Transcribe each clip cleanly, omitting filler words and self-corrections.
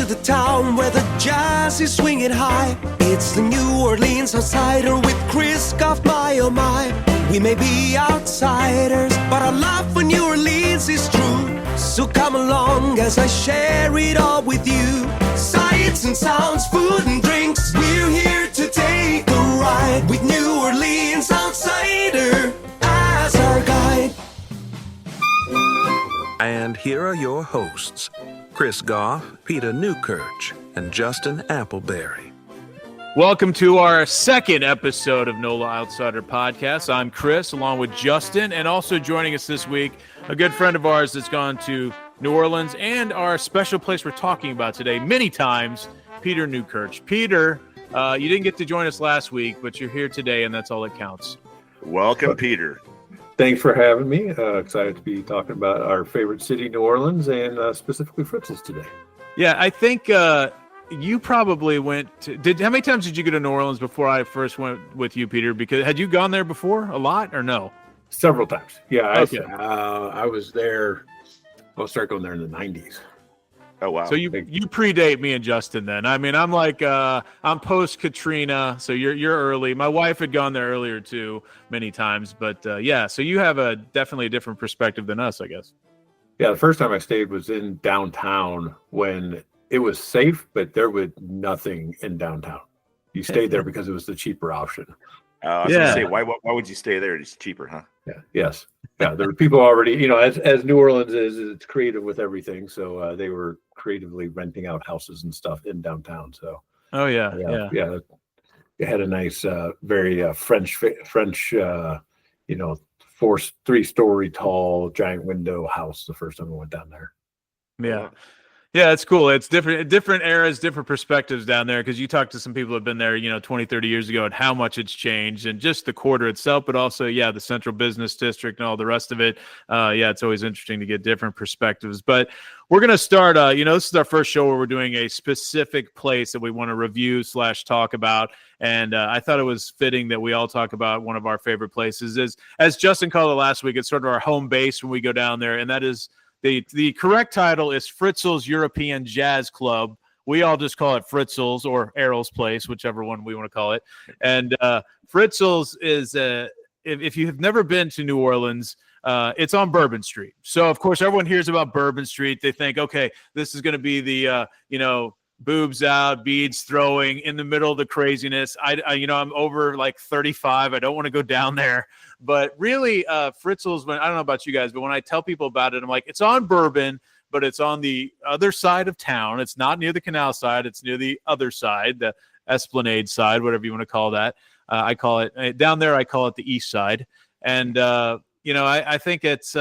the town where the jazz is swinging high. It's the New Orleans Outsider with Chris Goff, my oh my. We may be outsiders, but our love for New Orleans is true. So come along as I share it all with you. Sights and sounds, food and drinks. We're here to take a ride with New Orleans Outsider as our guide. And here are your hosts, Chris Goff, Peter Newkirch, and Justin Appleberry. Welcome to our second episode of NOLA Outsider Podcast. I'm Chris, along with Justin, and also joining us this week, a good friend of ours that's gone to New Orleans and our special place we're talking about today many times, Peter Newkirch. Peter, you didn't get to join us last week, but you're here today, and that's all that counts. Welcome, Peter. Thanks for having me. Excited to be talking about our favorite city, New Orleans, and specifically Fritzel's today. Yeah, I think you probably went to, how many times did you go to New Orleans before I first went with you, Peter? Because had you gone there before a lot or no? Several times. Yeah, Okay. I was there. I'll start going there in the 90s. Oh, wow. So you predate me and Justin then. I mean, I'm like, I'm post Katrina, so you're early. My wife had gone there earlier too, many times. But yeah, so you have definitely a different perspective than us, I guess. Yeah, the first time I stayed was in downtown when it was safe, but there was nothing in downtown. You stayed there because it was the cheaper option. I was going to say, why would you stay there? It's cheaper, huh? Yeah. Yes. Yeah. There were people already, as New Orleans is, it's creative with everything. So they were creatively renting out houses and stuff in downtown. So. Oh yeah. It had a nice, very French, 3-story tall, giant window house the first time I went down there. Yeah. Yeah, it's cool. It's different eras, different perspectives down there, because you talk to some people who have been there, 20, 30 years ago, and how much it's changed, and just the quarter itself, but also, the central business district and all the rest of it. It's always interesting to get different perspectives. But we're going to start, this is our first show where we're doing a specific place that we want to review / talk about. And I thought it was fitting that we all talk about one of our favorite places. As Justin called it last week, it's sort of our home base when we go down there, and that is the correct title is Fritzel's European Jazz Club. We all just call it Fritzel's or Errol's Place, whichever one we want to call it. And Fritzel's is, if you have never been to New Orleans, it's on Bourbon Street. So, of course, everyone hears about Bourbon Street. They think, okay, this is going to be the, boobs out, beads throwing in the middle of the craziness. I'm over like 35. I don't want to go down there. But really, Fritzel's, I don't know about you guys, but when I tell people about it, I'm like, it's on Bourbon, but it's on the other side of town. It's not near the canal side. It's near the other side, the Esplanade side, whatever you want to call that. I call it, down there, I call it the east side. And, I think it's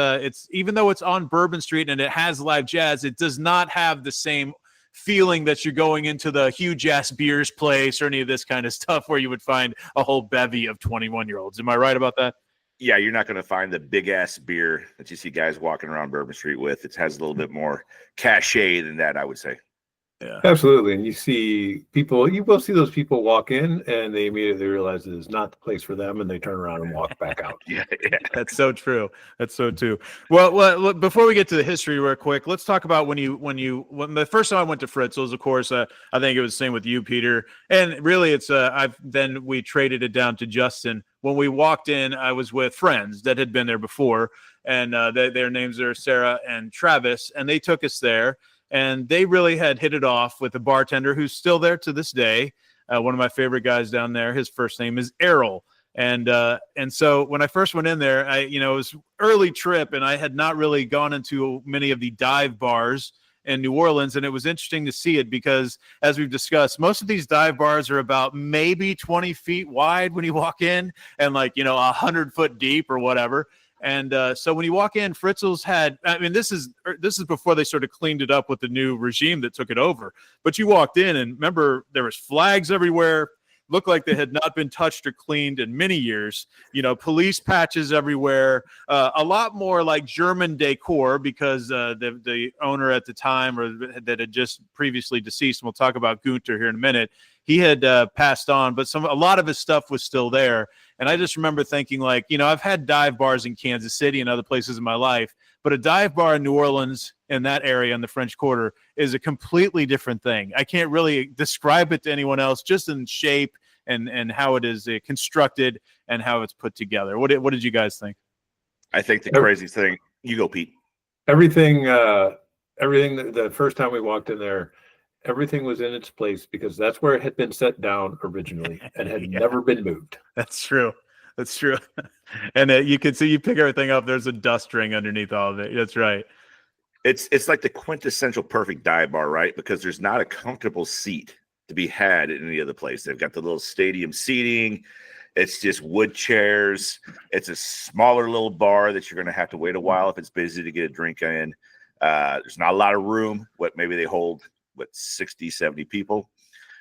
even though it's on Bourbon Street and it has live jazz, it does not have the same feeling that you're going into the huge ass beers place or any of this kind of stuff where you would find a whole bevy of 21-year-olds. Am I right about that? Yeah, you're not going to find the big ass beer that you see guys walking around Bourbon Street with. It has a little bit more cachet than that, I would say. Yeah, absolutely. And you will see those people walk in and they immediately realize it is not the place for them, and they turn around and walk back out. Yeah. That's so true. That's so true. Well, before we get to the history real quick, let's talk about when the first time I went to Fritzel's, of course, I think it was the same with you, Peter. And really it's, we traded it down to Justin. When we walked in, I was with friends that had been there before, and their names are Sarah and Travis, and they took us there. And they really had hit it off with a bartender who's still there to this day. One of my favorite guys down there. His first name is Errol. And so when I first went in there, it was early trip, and I had not really gone into many of the dive bars in New Orleans. And it was interesting to see it because, as we've discussed, most of these dive bars are about maybe 20 feet wide when you walk in, and 100 foot deep or whatever. And so when you walk in, Fritzel's this is before they sort of cleaned it up with the new regime that took it over. But you walked in, and remember, there was flags everywhere. Looked like they had not been touched or cleaned in many years. Police patches everywhere. A lot more like German decor because the owner at the time, or that had just previously deceased, and we'll talk about Gunter here in a minute, he had passed on, but a lot of his stuff was still there. And I just remember thinking, like, I've had dive bars in Kansas City and other places in my life, but a dive bar in New Orleans in that area in the French Quarter is a completely different thing. I can't really describe it to anyone else, just in shape and how it is constructed and how it's put together. What did you guys think? I think the craziest thing, you go, Pete. Everything the first time we walked in there, everything was in its place because that's where it had been set down originally and had never been moved. That's true. And you can see, you pick everything up, there's a dust ring underneath all of it. That's right. It's like the quintessential perfect dive bar, right? Because there's not a comfortable seat to be had in any other place. They've got the little stadium seating. It's just wood chairs. It's a smaller little bar that you're going to have to wait a while if it's busy to get a drink in. There's not a lot of room. Maybe they hold 60, 70 people.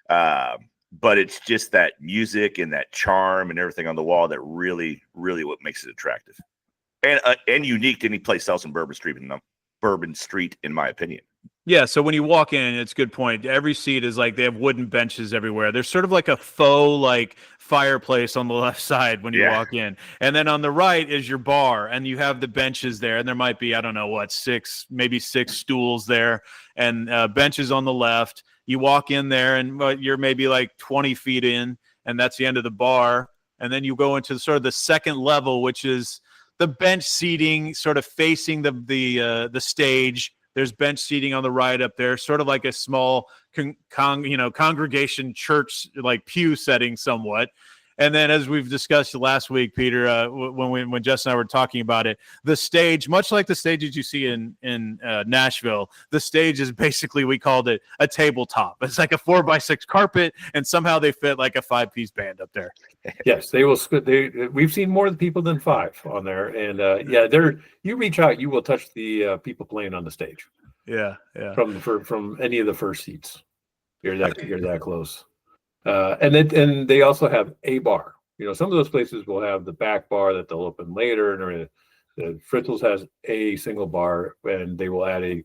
But it's just that music and that charm and everything on the wall that really, really what makes it attractive and unique to any place else in Bourbon Street, in my opinion. Yeah, so when you walk in, it's a good point. Every seat is like, they have wooden benches everywhere. There's sort of like a faux like fireplace on the left side when you walk in. And then on the right is your bar, and you have the benches there, and there might be, I don't know what, maybe six stools there, and benches on the left. You walk in there, and you're maybe like 20 feet in, and that's the end of the bar. And then you go into sort of the second level, which is the bench seating sort of facing the stage. There's bench seating on the right up there, sort of like a small congregation church, like pew setting somewhat. And then, as we've discussed last week, Peter, when Jess and I were talking about it, the stage, much like the stages you see in Nashville, the stage is basically, we called it a tabletop. It's like a 4x6 carpet, and somehow they fit like a 5-piece band up there. Yes, they will. We've seen more people than 5 on there, and you reach out, you will touch the people playing on the stage. Yeah. From any of the first seats, you're that close. And they also have a bar. Some of those places will have the back bar that they'll open later, and the Fritzel's has a single bar, and they will add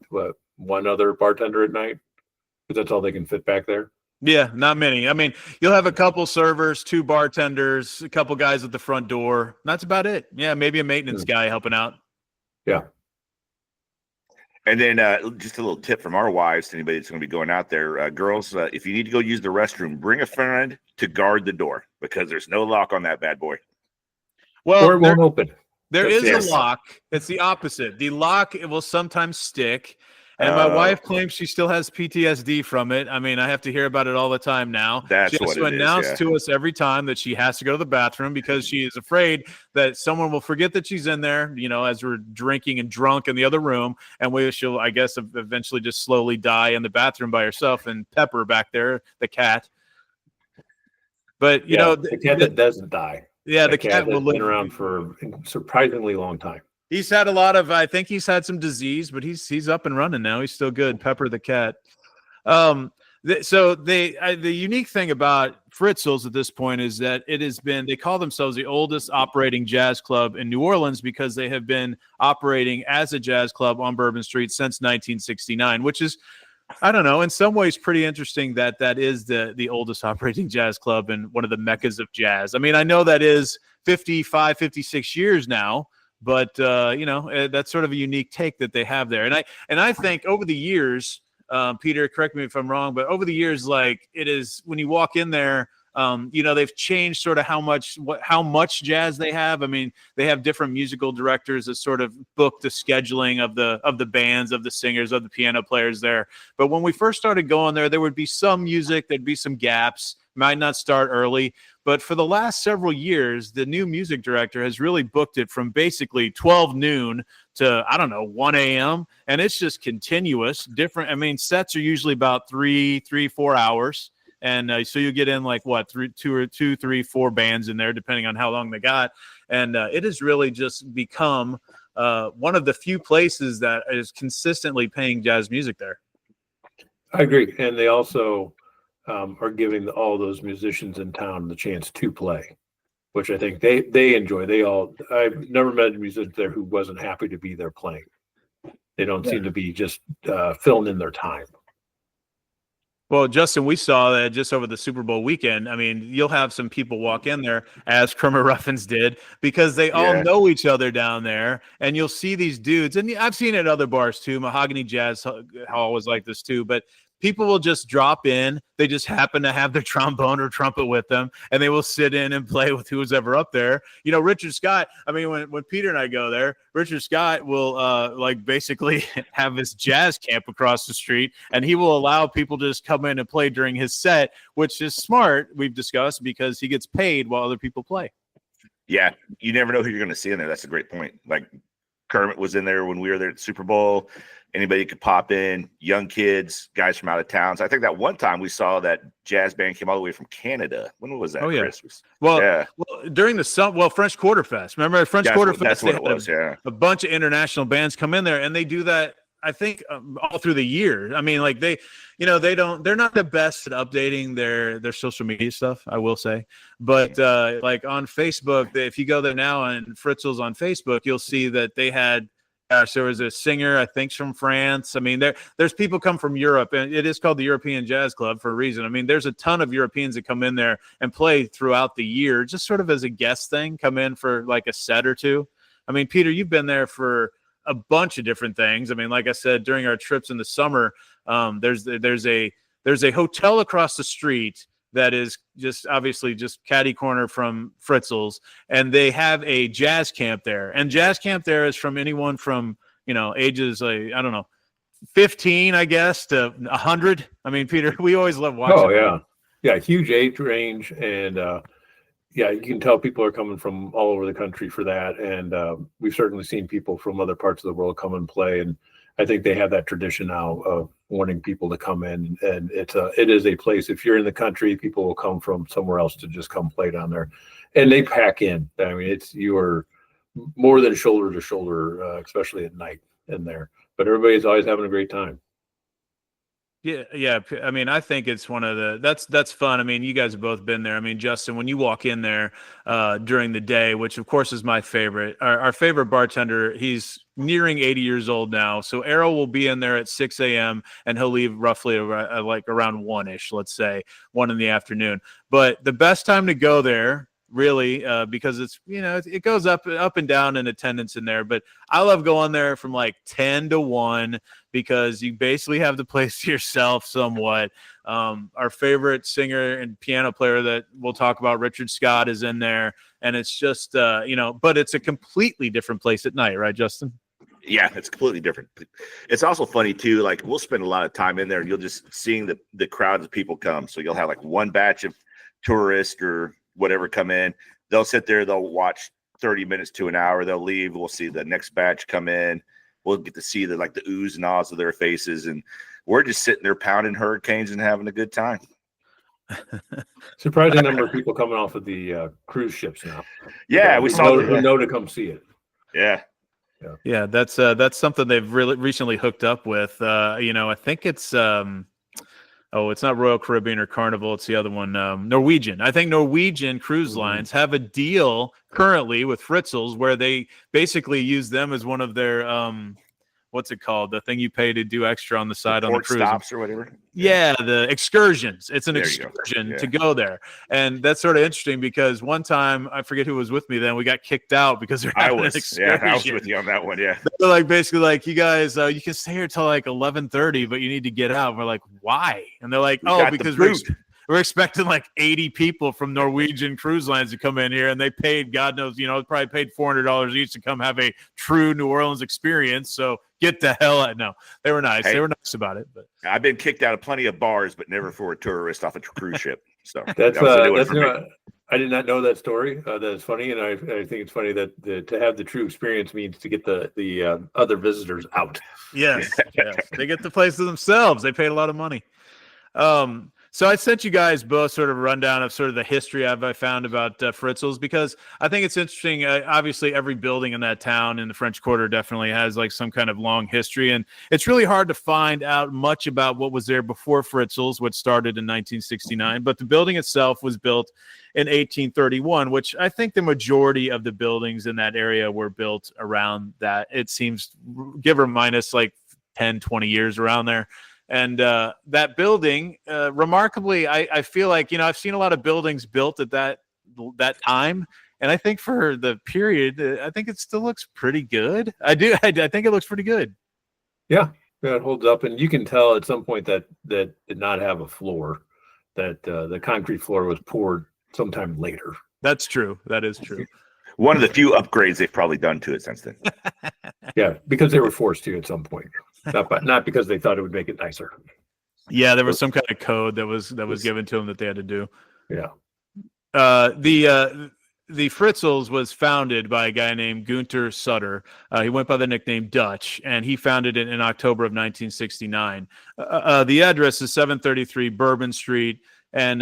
one other bartender at night, because that's all they can fit back there. Yeah, not many. I mean, you'll have a couple servers, 2 bartenders, a couple guys at the front door. That's about it. Yeah, maybe a maintenance guy helping out. Yeah. And then just a little tip from our wives to anybody that's going to be going out there. Girls, if you need to go use the restroom, bring a friend to guard the door, because there's no lock on that bad boy. Well, or it won't open. There is a lock. It's the opposite. The lock, it will sometimes stick. And my wife claims she still has PTSD from it. I mean, I have to hear about it all the time now. That's she has to announce to us every time that she has to go to the bathroom, because she is afraid that someone will forget that she's in there, as we're drinking and drunk in the other room. And she'll, I guess, eventually just slowly die in the bathroom by herself, and Pepper back there, the cat. But, the cat that doesn't die. Yeah, the cat will live around for a surprisingly long time. He's had I think he's had some disease, but he's up and running now. He's still good. Pepper the cat. So the unique thing about Fritzel's at this point is that they call themselves the oldest operating jazz club in New Orleans, because they have been operating as a jazz club on Bourbon Street since 1969, which is, I don't know, in some ways pretty interesting that is the oldest operating jazz club and one of the meccas of jazz. I mean, I know that is 55, 56 years now, but that's sort of a unique take that they have there. And I think over the years, Peter, correct me if I'm wrong, but over the years, like, it is, when you walk in there, they've changed sort of how much jazz they have. I mean, they have different musical directors that sort of book the scheduling of the bands, of the singers, of the piano players there. But when we first started going there would be some music, there'd be some gaps, might not start early. But for the last several years, the new music director has really booked it from basically 12 noon to, 1 a.m. And it's just continuous, different. I mean, sets are usually about 4 hours. And so you get in like 2, 3, 4 bands in there, depending on how long they got. And it has really just become one of the few places that is consistently paying jazz music there. I agree. And they also are giving all those musicians in town the chance to play, which I think they enjoy. I've never met a musician there who wasn't happy to be there playing. They don't seem to be just filling in their time. Well, Justin, we saw that just over the Super Bowl weekend. I mean, you'll have some people walk in there, as Kermit Ruffins did, because they all Yeah. know each other down there. And you'll see these dudes, and I've seen it at other bars too. Mahogany Jazz Hall was like this too. But people will just drop in. They just happen to have their trombone or trumpet with them, and they will sit in and play with who's ever up there. You know, Richard Scott, I mean, when Peter and I go there, Richard Scott will like basically have his jazz camp across the street, and he will allow people to just come in and play during his set, which is smart, we've discussed, because he gets paid while other people play. Yeah, you never know who you're going to see in there. That's a great point. Like Kermit was in there when we were there at the Super Bowl. Anybody could pop in, young kids, guys from out of town. So I think that one time we saw that jazz band came all the way from Canada. When was that, yeah. Chris? Well, during the French Quarter Fest. Remember French Quarter Fest? That's what it was, yeah. A bunch of international bands come in there, and they do that, I think, all through the year. I mean, like they're not the best at updating their social media stuff, I will say. But like on Facebook, if you go there now on Fritzel's on Facebook, you'll see that they had, there was a singer, I think, from France. I mean, there's people come from Europe, and it is called the European Jazz Club for a reason. I mean, there's a ton of Europeans that come in there and play throughout the year, just sort of as a guest thing, come in for like a set or two. I mean, Peter, you've been there for a bunch of different things. I mean, like I said, during our trips in the summer, there's a hotel across the street that is just obviously just catty corner from Fritzel's, and they have a jazz camp there. And jazz camp there is from anyone from, ages, like, I don't know, 15, I guess, to 100. I mean, Peter, we always love watching. Oh, yeah. Yeah, huge age range. And, yeah, you can tell people are coming from all over the country for that. And we've certainly seen people from other parts of the world come and play. And I think they have that tradition now of wanting people to come in, and it is a place. If you're in the country, people will come from somewhere else to just come play down there, and they pack in. I mean, you are more than shoulder to shoulder, especially at night in there. But everybody's always having a great time. Yeah. I mean, I think it's one of that's fun. I mean, you guys have both been there. I mean, Justin, when you walk in there during the day, which of course is my favorite, our favorite bartender, he's nearing 80 years old now. So Errol will be in there at 6 a.m. and he'll leave roughly like around 1-ish, let's say 1 in the afternoon. But the best time to go there, really, because it's, it goes up and down in attendance in there, but I love going there from like 10 to 1 because you basically have the place to yourself somewhat. Our favorite singer and piano player that we'll talk about, Richard Scott, is in there, and it's just but it's a completely different place at night, right, Justin? Yeah, it's completely different. It's also funny too, like we'll spend a lot of time in there and you'll just seeing the crowds of people come. So you'll have like one batch of tourists or whatever come in, they'll sit there, they'll watch 30 minutes to an hour, they'll leave, we'll see the next batch come in, we'll get to see the oohs and ahs of their faces, and we're just sitting there pounding hurricanes and having a good time. Surprising number of people coming off of the cruise ships now. Yeah, we saw who know to come see it. Yeah, that's something they've really recently hooked up with. I think it's it's not Royal Caribbean or Carnival. It's the other one, Norwegian. I think Norwegian cruise lines have a deal currently with Fritzel's where they basically use them as one of their, what's it called? The thing you pay to do extra on the side on the cruise. Stops or whatever. Yeah, the excursions. It's an There excursion go. to go there. And that's sort of interesting because one time, I forget who was with me then, we got kicked out because they're having an excursion. I was with you on that one, yeah. They're like, basically like, you guys, you can stay here till like 11:30, but you need to get out. And we're like, why? And they're like, because we're expecting like 80 people from Norwegian Cruise Lines to come in here, and they paid, God knows, probably paid $400 each to come have a true New Orleans experience. So get the hell out. No, they were nice. They were nice about it. But I've been kicked out of plenty of bars, but never for a tourist off a cruise ship. So that's I did not know that story. That is funny, and I think it's funny that to have the true experience means to get the other visitors out. Yes, they get the place to themselves. They paid a lot of money. So I sent you guys both sort of a rundown of sort of the history I found about Fritzel's, because I think it's interesting. Obviously, every building in that town in the French Quarter definitely has like some kind of long history, and it's really hard to find out much about what was there before Fritzel's, which started in 1969. But the building itself was built in 1831, which I think the majority of the buildings in that area were built around that. It seems, give or minus like 10, 20 years around there. And that building, remarkably, I feel like, I've seen a lot of buildings built at that time. And I think for the period, I think it still looks pretty good. I do. I think it looks pretty good. Yeah, it holds up. And you can tell at some point that did not have a floor, that the concrete floor was poured sometime later. That's true. That is true. One of the few upgrades they've probably done to it since then. Yeah, because they were forced to at some point, not because they thought it would make it nicer. Yeah, there was some kind of code that was given to them that they had to do. Yeah. The Fritzels was founded by a guy named Gunter Sutter. He went by the nickname Dutch, and he founded it in October of 1969. The address is 733 Bourbon Street. And,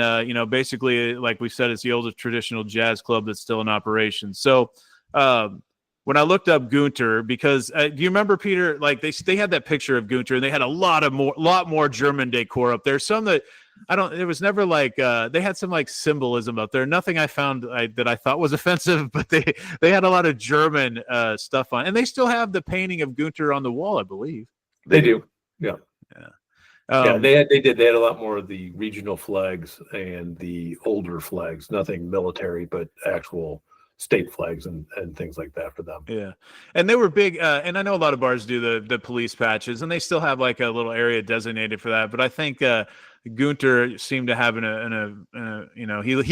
basically, like we said, it's the oldest traditional jazz club that's still in operation. So when I looked up Gunter, because do you remember, Peter, like they had that picture of Gunter, and they had a lot more German decor up there. Some that it was never like they had some like symbolism up there. Nothing I found that I thought was offensive, but they had a lot of German stuff on. And they still have the painting of Gunter on the wall, I believe. They do. Yeah. Yeah. They had a lot more of the regional flags and the older flags, nothing military, but actual state flags and things like that for them. Yeah. And they were big. And I know a lot of bars do the police patches, and they still have like a little area designated for that. But I think Gunter seemed to have he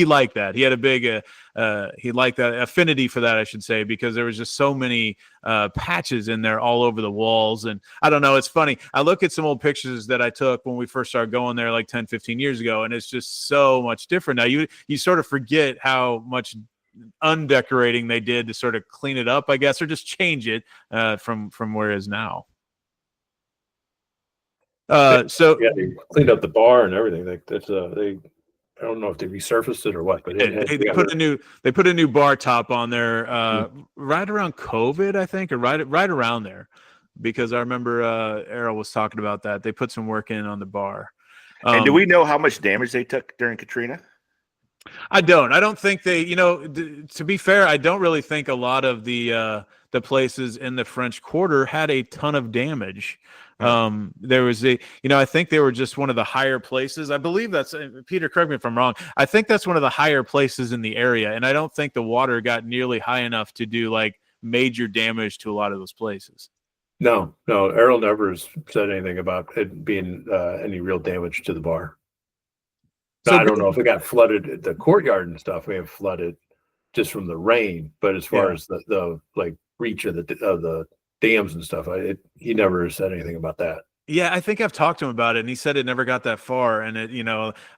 liked that. He had a big, he liked that affinity for that, I should say, because there was just so many patches in there all over the walls. And I don't know, it's funny. I look at some old pictures that I took when we first started going there like 10, 15 years ago, and it's just so much different now. You sort of forget how much undecorating they did to sort of clean it up, I guess, or just change it from where it is now. So yeah, they cleaned up the bar and everything. Like that's I don't know if they resurfaced it or what, but they put a new bar top on there right around COVID, I think, or right around there, because I remember Errol was talking about that. They put some work in on the bar. And do we know how much damage they took during Katrina? I don't think they, to be fair, I don't really think a lot of the places in the French Quarter had a ton of damage. There was I think they were just one of the higher places. I believe that's, Peter, correct me if I'm wrong, I think that's one of the higher places in the area. And I don't think the water got nearly high enough to do like major damage to a lot of those places. No, Errol never has said anything about it being any real damage to the bar. So I don't know if it got flooded. The courtyard and stuff may have flooded just from the rain, but as far as the like reach of the dams and stuff, he never said anything about that. Yeah, I think I've talked to him about it, and he said it never got that far. And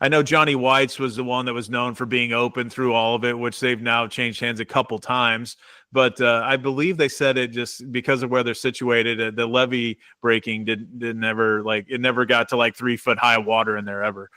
I know Johnny White's was the one that was known for being open through all of it, which they've now changed hands a couple times. But I believe they said it just because of where they're situated. The levee breaking it never got to like 3 foot high water in there ever.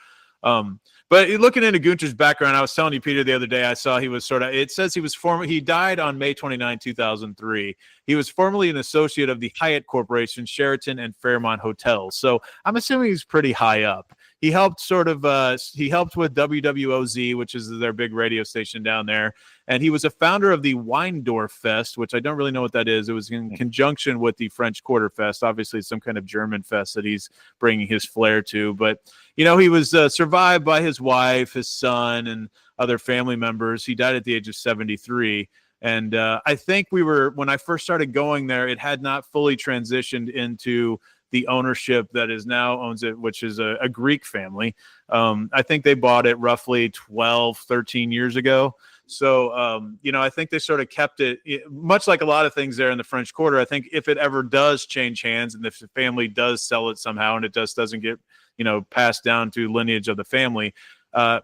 But looking into Gunter's background, I was telling you, Peter, the other day, I saw he was it says he died on May 29, 2003. He was formerly an associate of the Hyatt Corporation, Sheraton, and Fairmont Hotels. So I'm assuming he's pretty high up. He helped with WWOZ, which is their big radio station down there. And he was a founder of the Weindorf Fest, which I don't really know what that is. It was in conjunction with the French Quarter Fest. Obviously, it's some kind of German fest that he's bringing his flair to. But, he was survived by his wife, his son, and other family members. He died at the age of 73. And I think when I first started going there, it had not fully transitioned into the ownership that is now owns it, which is a Greek family. I think they bought it roughly 12, 13 years ago. So, I think they sort of kept it much like a lot of things there in the French Quarter. I think if it ever does change hands and if the family does sell it somehow and it just doesn't get, passed down to lineage of the family,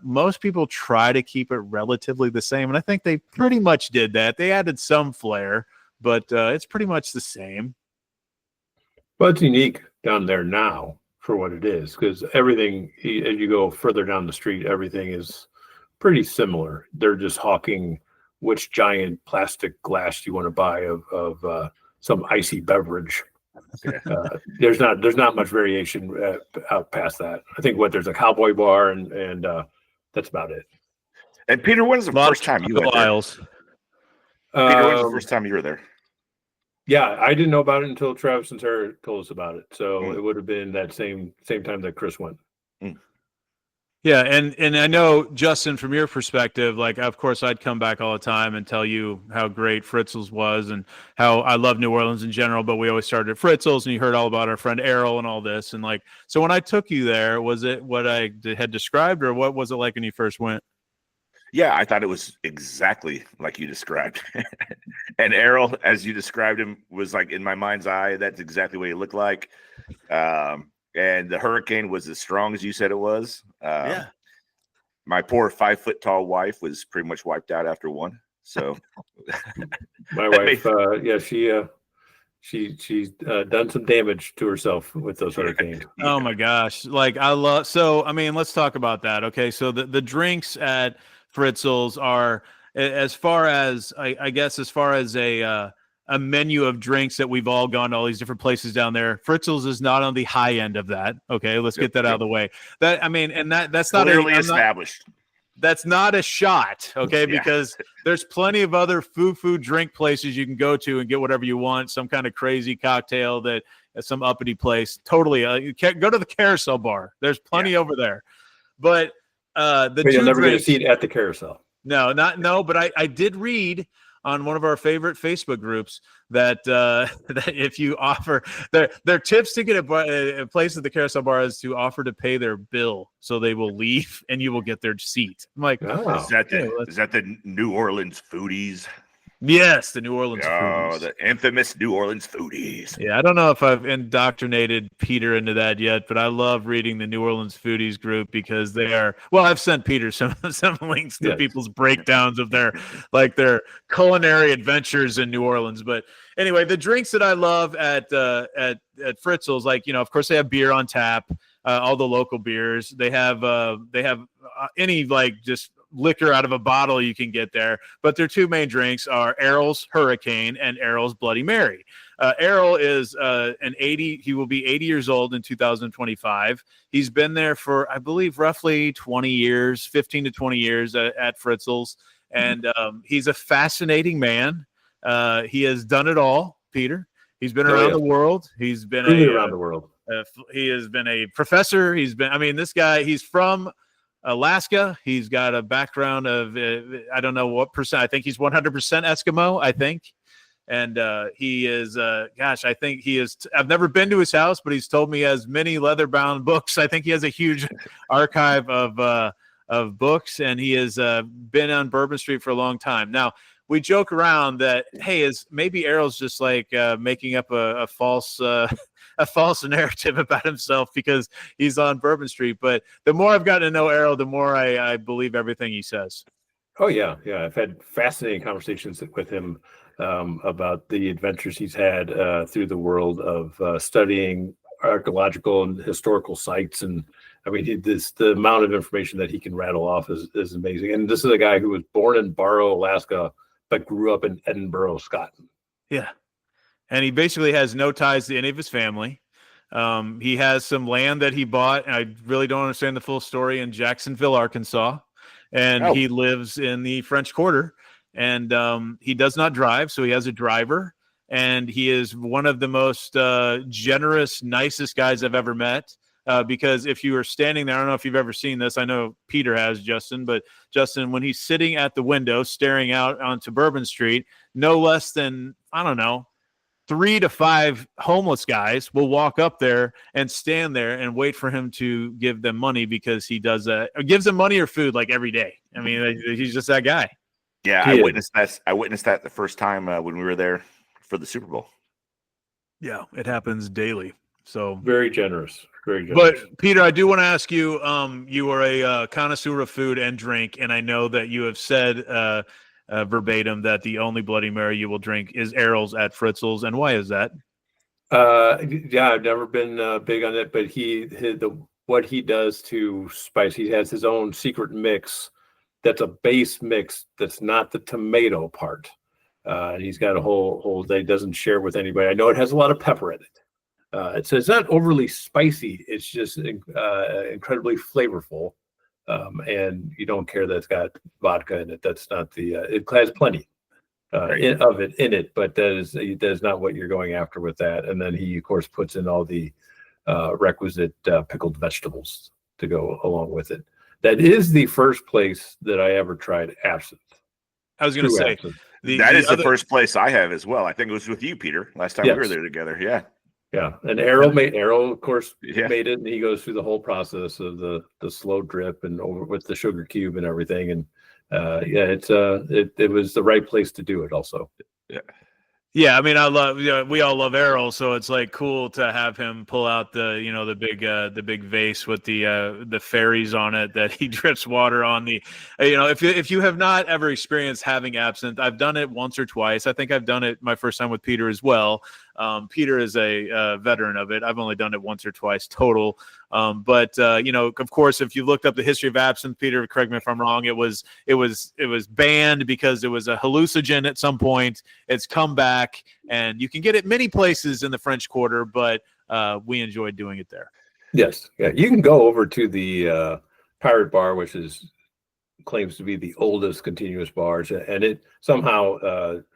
most people try to keep it relatively the same. And I think they pretty much did that. They added some flair, but it's pretty much the same. Well, it's unique down there now for what it is, because everything, as you go further down the street, everything is pretty similar. They're just hawking which giant plastic glass you want to buy of some icy beverage. There's not much variation out past that. I think there's a cowboy bar and that's about it. And Peter, when was the first time you went there? Peter, when was the first time you were there? Yeah, I didn't know about it until Travis and Sarah told us about it. So it would have been that same time that Chris went. Yeah, and I know, Justin, from your perspective, like, of course, I'd come back all the time and tell you how great Fritzel's was and how I love New Orleans in general, but we always started at Fritzel's, and you heard all about our friend Errol and all this. And, like, so when I took you there, was it what I had described, or what was it like when you first went? Yeah, I thought it was exactly like you described. And Errol, as you described him, was like in my mind's eye, that's exactly what he looked like. And the hurricane was as strong as you said it was. Yeah. My poor 5 foot tall wife was pretty much wiped out after one. So My wife, she's done some damage to herself with those hurricanes. Oh my gosh. Like, I mean, let's talk about that. Okay. So the drinks at Fritzel's are, as far as I guess, as far as a menu of drinks that we've all gone to all these different places down there, Fritzel's is not on the high end of that. Okay, let's get that out of the way. That, I mean, and that's not clearly established. That's not a shot, okay? Because there's plenty of other food drink places you can go to and get whatever you want, some kind of crazy cocktail that at some uppity place. Totally, you can't go to the Carousel bar. There's plenty over there, but you'll never get a seat at the Carousel. No, but I did read on one of our favorite Facebook groups that that if you offer their tips to get a place at the Carousel bar is to offer to pay their bill, so they will leave and you will get their seat. I'm like, is that the New Orleans foodies? Yes, the New Orleans foodies. Oh, the infamous New Orleans foodies. Yeah, I don't know if I've indoctrinated Peter into that yet, but I love reading the New Orleans foodies group because they are, well, I've sent Peter some links to people's breakdowns of their culinary adventures in New Orleans. But anyway, the drinks that I love at Fritzel's, like, you know, of course they have beer on tap, all the local beers. They have any, like, just liquor out of a bottle you can get there, but their two main drinks are Errol's Hurricane and Errol's Bloody Mary. Errol is he will be 80 years old in 2025. He's been there for, I believe, roughly 20 years, 15 to 20 years at Fritzel's, and he's a fascinating man. He has done it all, Peter. He's been around the world. He's been around the world. He has been a professor. This guy, he's from Alaska. He's got a background of I don't know what percent. I think he's 100% Eskimo, I think. And he is I think he is. I've never been to his house, but he's told me he has many leather-bound books. I think he has a huge archive of books, and he has been on Bourbon Street for a long time. Now, we joke around that, hey, maybe Errol's just like making up a false narrative about himself because he's on Bourbon Street. But the more I've gotten to know Errol, the more I believe everything he says. Oh, yeah. I've had fascinating conversations with him about the adventures he's had through the world of studying archaeological and historical sites. And I mean, the amount of information that he can rattle off is amazing. And this is a guy who was born in Barrow, Alaska, but grew up in Edinburgh, Scotland. Yeah. And he basically has no ties to any of his family. He has some land that he bought, and I really don't understand the full story, in Jacksonville, Arkansas. And he lives in the French Quarter. And he does not drive, so he has a driver. And he is one of the most generous, nicest guys I've ever met. Because if you are standing there, I don't know if you've ever seen this. I know Peter has, Justin. But Justin, when he's sitting at the window staring out onto Bourbon Street, no less than, I don't know, 3 to 5 homeless guys will walk up there and stand there and wait for him to give them money, because he does that, or gives them money or food like every day. I mean, he's just that guy. Yeah, I witnessed that the first time when we were there for the Super Bowl. Yeah, it happens daily. So very generous. But Peter, I do want to ask you, you are a connoisseur of food and drink, and I know that you have said verbatim that the only Bloody Mary you will drink is Errol's at Fritzel's. And why is that? Yeah, I've never been big on it, but what he does to spice, he has his own secret mix that's a base mix that's not the tomato part. And he's got a whole that he doesn't share with anybody. I know it has a lot of pepper in it. So it's not overly spicy. It's just incredibly flavorful. And you don't care that it's got vodka in it. That's not it has plenty. in it, but that is not what you're going after with that. And then he, of course, puts in all the requisite pickled vegetables to go along with it. That is the first place that I ever tried absinthe. I was going to say that is the first place I have as well. I think it was with you, Peter, last time we were there together. Yeah. Yeah. And Errol, of course, made it, and he goes through the whole process of the slow drip and over with the sugar cube and everything. And it was the right place to do it also. Yeah. Yeah, I mean, we all love Errol, so it's like cool to have him pull out the big vase with the fairies on it that he drips water on. If you have not ever experienced having absinthe, I've done it once or twice. I think I've done it my first time with Peter as well. Peter is a veteran of it. I've only done it once or twice total. But of course, if you looked up the history of absinthe, Peter, correct me if I'm wrong, it was banned because it was a hallucinogen at some point. It's come back, and you can get it many places in the French Quarter, but we enjoyed doing it there. Yes, yeah, you can go over to the Pirate Bar, which claims to be the oldest continuous bars, and it somehow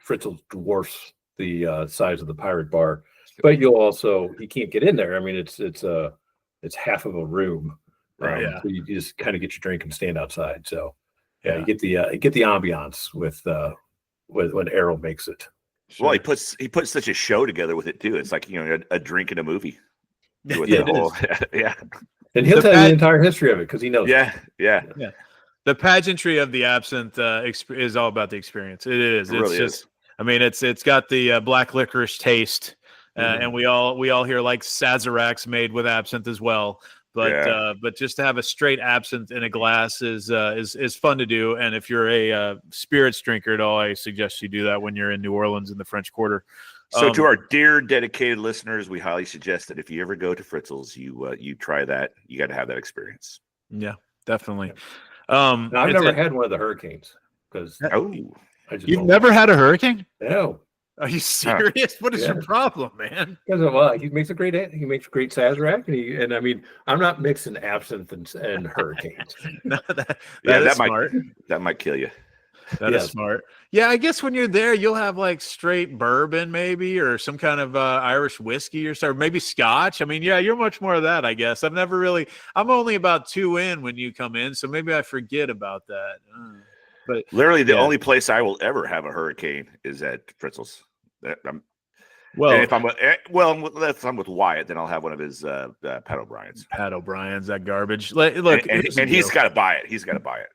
Fritzel dwarfs the size of the Pirate Bar, but you can't get in there. I mean, it's half of a room, right? So you just kind of get your drink and stand outside. So you get the ambiance with when Errol makes it. Sure. Well, he puts such a show together with it too. It's like a drink in a movie. With And he'll tell you the entire history of it because he knows. Yeah. The pageantry of the absinthe is all about the experience. It is. It really is. I mean, it's got the black licorice taste, and we all here like Sazeracs made with absinthe as well. But just to have a straight absinthe in a glass is fun to do. And if you're a spirits drinker at all, I suggest you do that when you're in New Orleans in the French Quarter. So to our dear dedicated listeners, we highly suggest that if you ever go to Fritzel's, you try that. You got to have that experience. Yeah, definitely. Now, I've never had one of the hurricanes because you've never had a hurricane? No. Are you serious? What is your problem, man? Because he makes great Sazerac, and I mean, I'm not mixing absinthe and hurricanes. No, that is smart. That might kill you. That is smart. Yeah, I guess when you're there, you'll have like straight bourbon, maybe, or some kind of Irish whiskey or something, maybe Scotch. I mean, you're much more of that, I guess. I'm only about 2 in when you come in, so maybe I forget about that. But literally, the only place I will ever have a hurricane is at Fritzel's. If I'm with Wyatt, then I'll have one of his Pat O'Brien's. Pat O'Brien's, that garbage. Look, and he's got to buy it. He's got to buy it.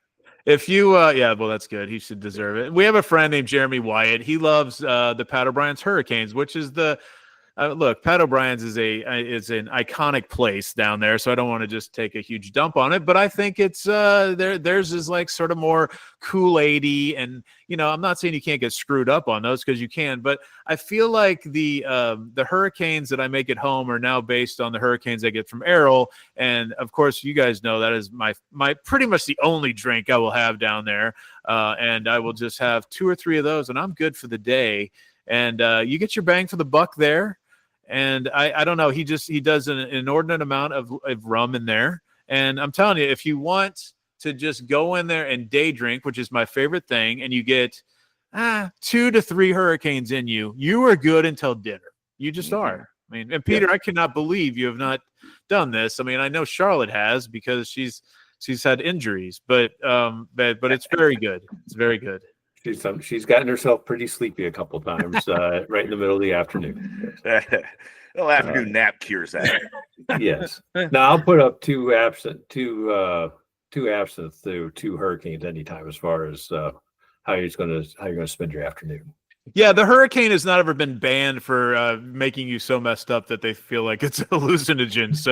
If you, well, that's good. He should deserve it. We have a friend named Jeremy Wyatt. He loves the Pat O'Brien's Hurricanes, which is look, Pat O'Brien's is an iconic place down there, so I don't want to just take a huge dump on it, but I think it's theirs is like sort of more Kool-Aid-y, and I'm not saying you can't get screwed up on those because you can, but I feel like the hurricanes that I make at home are now based on the hurricanes I get from Errol, and of course you guys know that is my pretty much the only drink I will have down there, and I will just have 2 or 3 of those, and I'm good for the day. And you get your bang for the buck there. And I don't know. He does an inordinate amount of rum in there. And I'm telling you, if you want to just go in there and day drink, which is my favorite thing, and you get 2 to 3 hurricanes in you, you are good until dinner. You just are. I mean, and Peter, I cannot believe you have not done this. I mean, I know Charlotte has because she's had injuries, but it's very good. It's very good. She's gotten herself pretty sleepy a couple times right in the middle of the afternoon. Well, afternoon nap cures that. Yes. Now I'll put up two absinthe through 2 hurricanes anytime as far as how you're going to spend your afternoon. Yeah, the hurricane has not ever been banned for making you so messed up that they feel like it's a hallucinogen. So,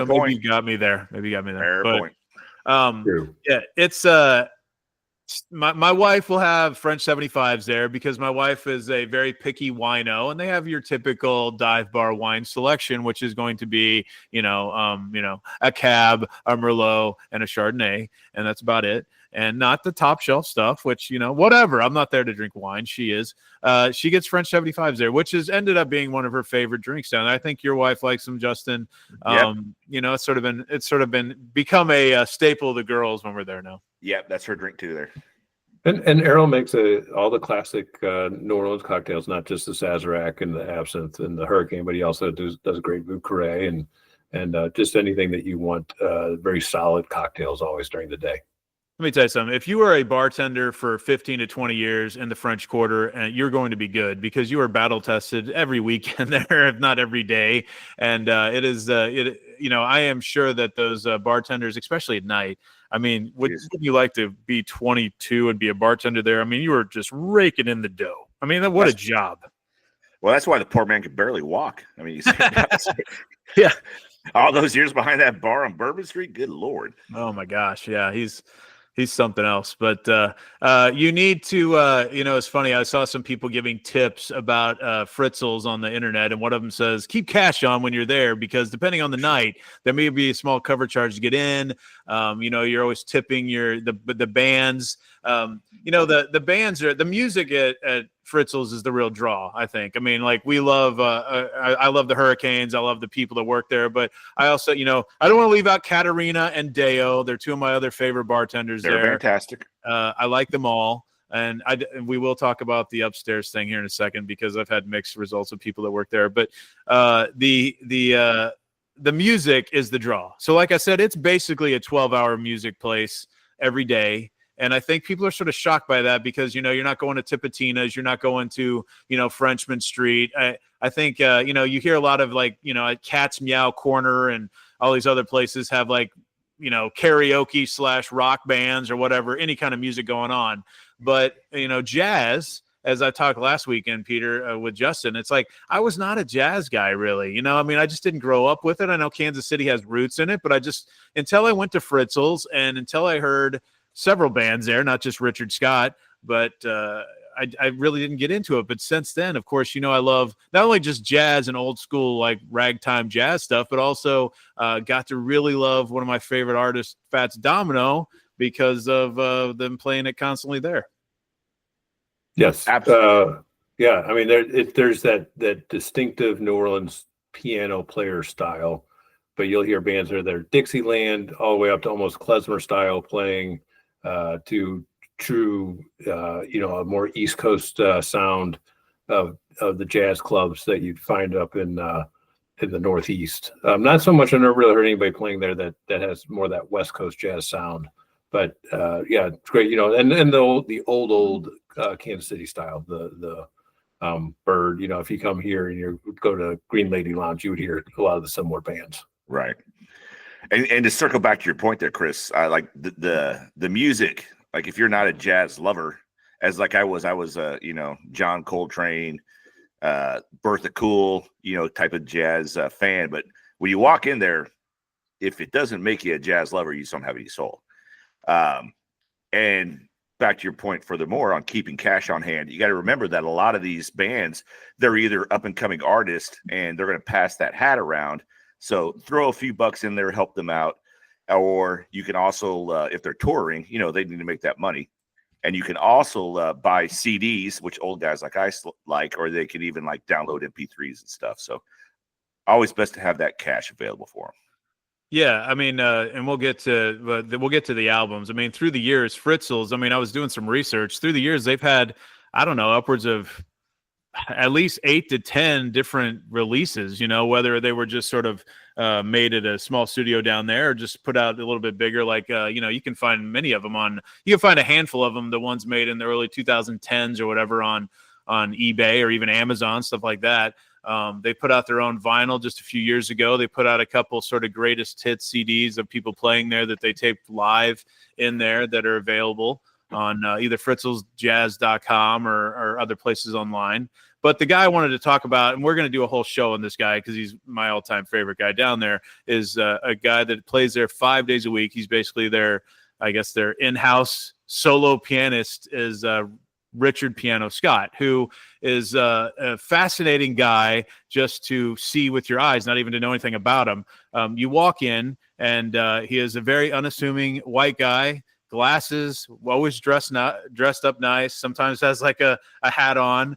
maybe you got me there. Fair point. Yeah, it's my wife will have French 75s there because my wife is a very picky wino, and they have your typical dive bar wine selection, which is going to be, a Cab, a Merlot, and a Chardonnay, and that's about it. And not the top shelf stuff, which, whatever. I'm not there to drink wine. She is. She gets French 75s there, which has ended up being one of her favorite drinks down there. I think your wife likes them, Justin. Yep. It's sort of been become a staple of the girls when we're there now. Yeah, that's her drink too there. And Errol makes all the classic New Orleans cocktails, not just the Sazerac and the Absinthe and the Hurricane, but he also does a great Vieux Carré and just anything that you want. Very solid cocktails always during the day. Let me tell you something. If you are a bartender for 15 to 20 years in the French Quarter, you're going to be good because you are battle tested every weekend there, if not every day. And it is, I am sure that those bartenders, especially at night, I mean, wouldn't you like to be 22 and be a bartender there? I mean, you were just raking in the dough. I mean, what a job. Well, that's why the poor man could barely walk. I mean, yeah. All those years behind that bar on Bourbon Street, good Lord. Oh my gosh. Yeah. He's something else, but you need to, it's funny. I saw some people giving tips about Fritzel's on the internet, and one of them says, keep cash on when you're there, because depending on the night, there may be a small cover charge to get in. You're always tipping the bands. The bands the music at Fritzel's is the real draw, I think. I mean, like we love, I love the Hurricanes. I love the people that work there, but I also, I don't want to leave out Katarina and Deo. They're two of my other favorite bartenders. They're fantastic. I like them all. And we will talk about the upstairs thing here in a second, because I've had mixed results of people that work there, but the music is the draw. So like I said, it's basically a 12-hour music place every day. And I think people are sort of shocked by that because, you're not going to Tipitina's, you're not going to, Frenchman Street. I think, you hear a lot of at Cat's Meow Corner and all these other places have karaoke / rock bands or whatever, any kind of music going on. But, jazz, as I talked last weekend, Peter, with Justin, it's like I was not a jazz guy, really. I just didn't grow up with it. I know Kansas City has roots in it, but until I went to Fritzel's and until I heard several bands there, not just Richard Scott, but I really didn't get into it. But since then, of course, I love not only just jazz and old school like ragtime jazz stuff, but also got to really love one of my favorite artists, Fats Domino, because of them playing it constantly there. Yes, absolutely. Yeah, I mean, there's that distinctive New Orleans piano player style, but you'll hear bands that are Dixieland all the way up to almost klezmer style playing to true, a more East Coast sound of the jazz clubs that you'd find up in the Northeast. Not so much. I never really heard anybody playing there that has more of that West Coast jazz sound. But yeah, it's great. And the old Kansas City style, the Bird. If you come here and you go to Green Lady Lounge, you would hear a lot of the similar bands. Right. And to circle back to your point there, Chris, I like the music. Like if you're not a jazz lover, as like I was John Coltrane, Bertha Cool, type of jazz fan. But when you walk in there, if it doesn't make you a jazz lover, you just don't have any soul. And back to your point furthermore on keeping cash on hand, you got to remember that a lot of these bands, they're either up and coming artists and they're going to pass that hat around. So throw a few bucks in there, help them out. Or you can also, if they're touring, they need to make that money. And you can also buy CDs, which old guys like I like, or they can even download MP3s and stuff. So always best to have that cash available for them. Yeah, I mean, and we'll get to the albums. I mean, through the years, Fritzel's. I mean, I was doing some research. Through the years, they've had, I don't know, upwards of at least 8 to 10 different releases. Whether they were just sort of made at a small studio down there, or just put out a little bit bigger. You can find many of them you can find a handful of them, the ones made in the early 2010s or whatever on eBay or even Amazon, stuff like that. They put out their own vinyl just a few years ago. They put out a couple sort of greatest hits CDs of people playing there that they taped live in there that are available on either fritzelsjazz.com or other places online. But the guy I wanted to talk about, and we're going to do a whole show on this guy because he's my all-time favorite guy down there, is a guy that plays there 5 days a week. He's basically their in-house solo pianist is Richard Piano Scott, who is a fascinating guy just to see with your eyes, not even to know anything about him. You walk in, and he is a very unassuming white guy, glasses, always dressed up nice, sometimes has a hat on,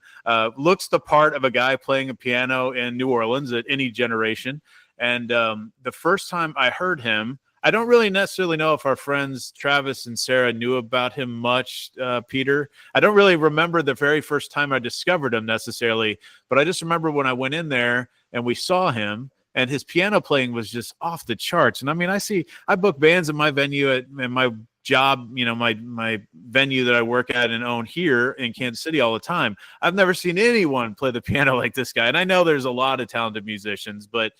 looks the part of a guy playing a piano in New Orleans at any generation. And the first time I heard him, I don't really necessarily know if our friends Travis and Sarah knew about him much, Peter. I don't really remember the very first time I discovered him necessarily, but I just remember when I went in there and we saw him, and his piano playing was just off the charts. And I mean, I book bands in my venue in my job, my venue that I work at and own here in Kansas City all the time. I've never seen anyone play the piano like this guy. And I know there's a lot of talented musicians, but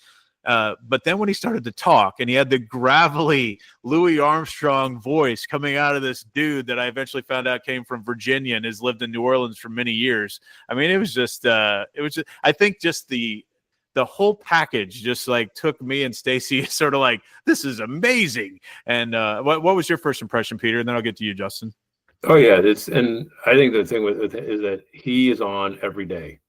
then when he started to talk and he had the gravelly Louis Armstrong voice coming out of this dude that I eventually found out came from Virginia and has lived in New Orleans for many years. I mean, it was just I think just the whole package just like took me and Stacy sort of like, this is amazing. And what was your first impression, Peter? And then I'll get to you, Justin. Oh yeah, and I think the thing with it is that he is on every day,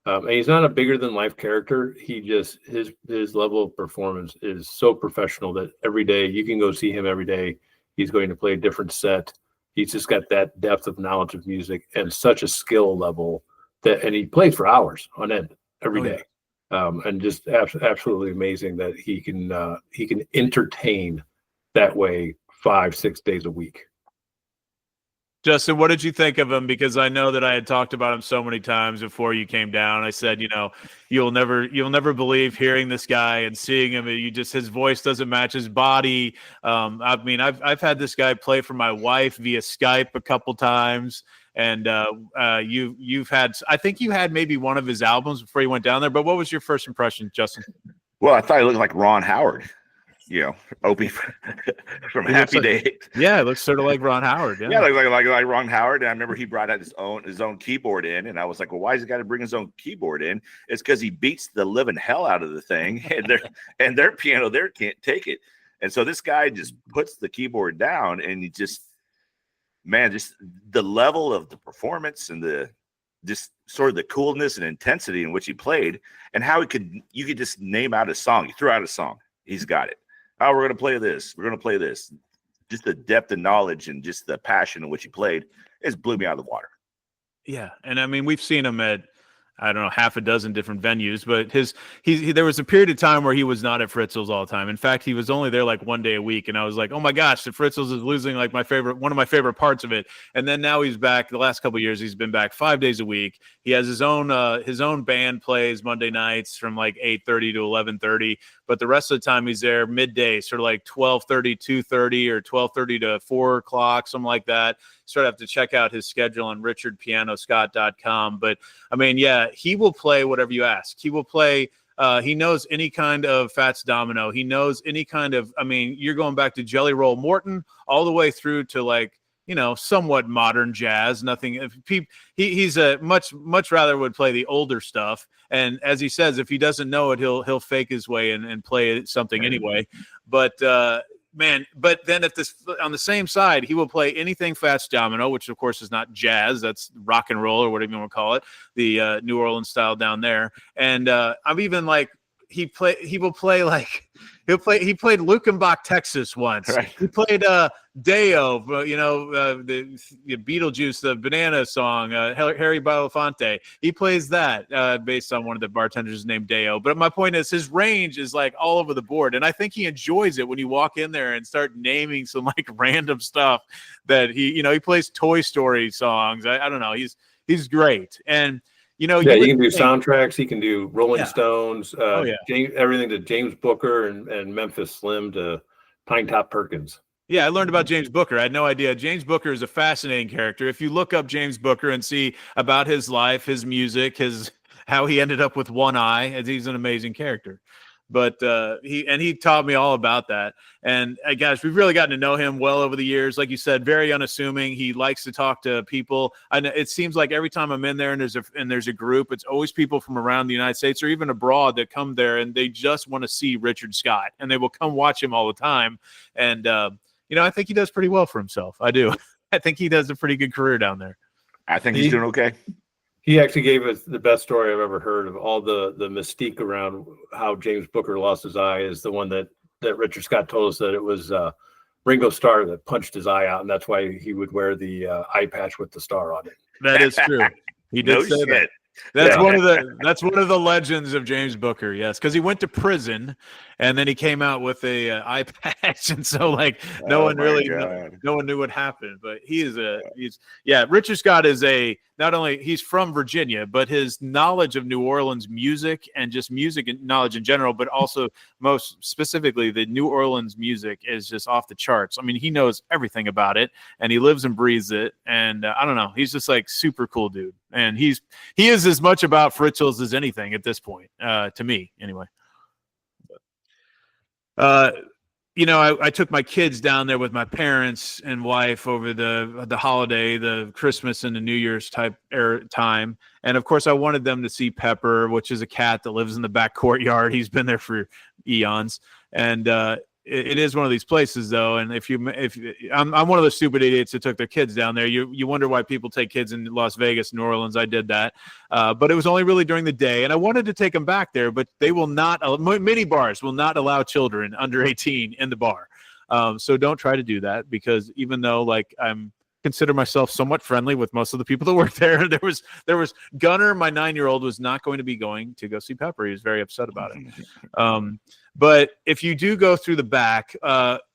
and he's not a bigger than life character. He just his level of performance is so professional that every day you can go see him every day. He's going to play a different set. He's just got that depth of knowledge of music and such a skill level and he plays for hours on end every day. And just absolutely amazing that he can entertain that way 5-6 days a week. Justin, what did you think of him? Because I know that I had talked about him so many times before you came down. I said, you'll never believe hearing this guy and seeing him. His voice doesn't match his body. I mean, I've had this guy play for my wife via Skype a couple times. And you've had, I think you had maybe one of his albums before you went down there. But what was your first impression, Justin? Well, I thought he looked like Ron Howard, Opie from Happy Days. Yeah, it looks sort of like Ron Howard. Yeah, like Ron Howard. And I remember he brought out his own keyboard in, and I was like, well, why is he got to bring his own keyboard in? It's because he beats the living hell out of the thing, and their piano there can't take it. And so this guy just puts the keyboard down, and he just the level of the performance and just sort of the coolness and intensity in which he played, and how you could just name out a song. He threw out a song. He's got it. Oh, we're going to play this. We're going to play this. Just the depth of knowledge and just the passion in which he played, it blew me out of the water. Yeah. And I mean, we've seen him at, I don't know, half a dozen different venues, but there was a period of time where he was not at Fritzel's all the time. In fact, he was only there like one day a week. And I was like, oh my gosh, the Fritzel's is losing like one of my favorite parts of it. And then now he's back. The last couple of years, he's been back 5 days a week. He has his own band plays Monday nights from like 8:30 to 11:30. But the rest of the time he's there midday, sort of like 12:30, 2:30 or 12:30 to 4 o'clock, something like that. Sort of have to check out his schedule on richardpianoscott.com. But I mean, yeah, he will play whatever you ask. He will play. He knows any kind of Fats Domino. He knows any kind of, I mean, you're going back to Jelly Roll Morton all the way through to like, somewhat modern jazz. Nothing. He's a much rather would play the older stuff. And as he says, if he doesn't know it, he'll fake his way and play something anyway. But but then on the same side, he will play anything Fats Domino, which of course is not jazz. That's rock and roll or whatever you want to call it, the New Orleans style down there. And I'm even like, he played Luckenbach, Texas once. Right. He played Deo, the Beetlejuice, the banana song, Harry Belafonte. He plays that based on one of the bartenders named Deo. But my point is his range is like all over the board. And I think he enjoys it when you walk in there and start naming some like random stuff that he plays Toy Story songs. I don't know. He's great. And he can do soundtracks. He can do Rolling Stones, everything to James Booker and Memphis Slim to Pine Top Perkins. Yeah, I learned about James Booker. I had no idea. James Booker is a fascinating character. If you look up James Booker and see about his life, his music, how he ended up with one eye, he's an amazing character. But he taught me all about that. And gosh, we've really gotten to know him well over the years. Like you said, very unassuming. He likes to talk to people. And it seems like every time I'm in there and there's a group, it's always people from around the United States or even abroad that come there and they just want to see Richard Scott and they will come watch him all the time. And I think he does pretty well for himself. I do. I think he does a pretty good career down there. I think he's doing okay. He actually gave us the best story I've ever heard of all the mystique around how James Booker lost his eye is the one that Richard Scott told us that it was Ringo Starr that punched his eye out, and that's why he would wear the eye patch with the star on it. That is true. He did say that. That's one of the legends of James Booker. Yes, because he went to prison, and then he came out with a eye patch, and so like no one knew what happened. But he's Richard Scott is not only he's from Virginia, but his knowledge of New Orleans music and just music knowledge in general, but also most specifically the New Orleans music is just off the charts. I mean, he knows everything about it, and he lives and breathes it. And I don't know, he's just like super cool dude. And he is as much about Fritzel's as anything at this point, to me, anyway. I took my kids down there with my parents and wife over the holiday, the Christmas and the New Year's type time, and of course, I wanted them to see Pepper, which is a cat that lives in the back courtyard. He's been there for eons, and it is one of these places, though. And I'm one of those stupid idiots that took their kids down there. You wonder why people take kids in Las Vegas, New Orleans. I did that, but it was only really during the day. And I wanted to take them back there, but they will not. Many bars will not allow children under 18 in the bar. So don't try to do that, because even though like consider myself somewhat friendly with most of the people that work there, there was Gunner, my 9-year-old, was not going to go see Pepper. He was very upset about it. But if you do go through the back,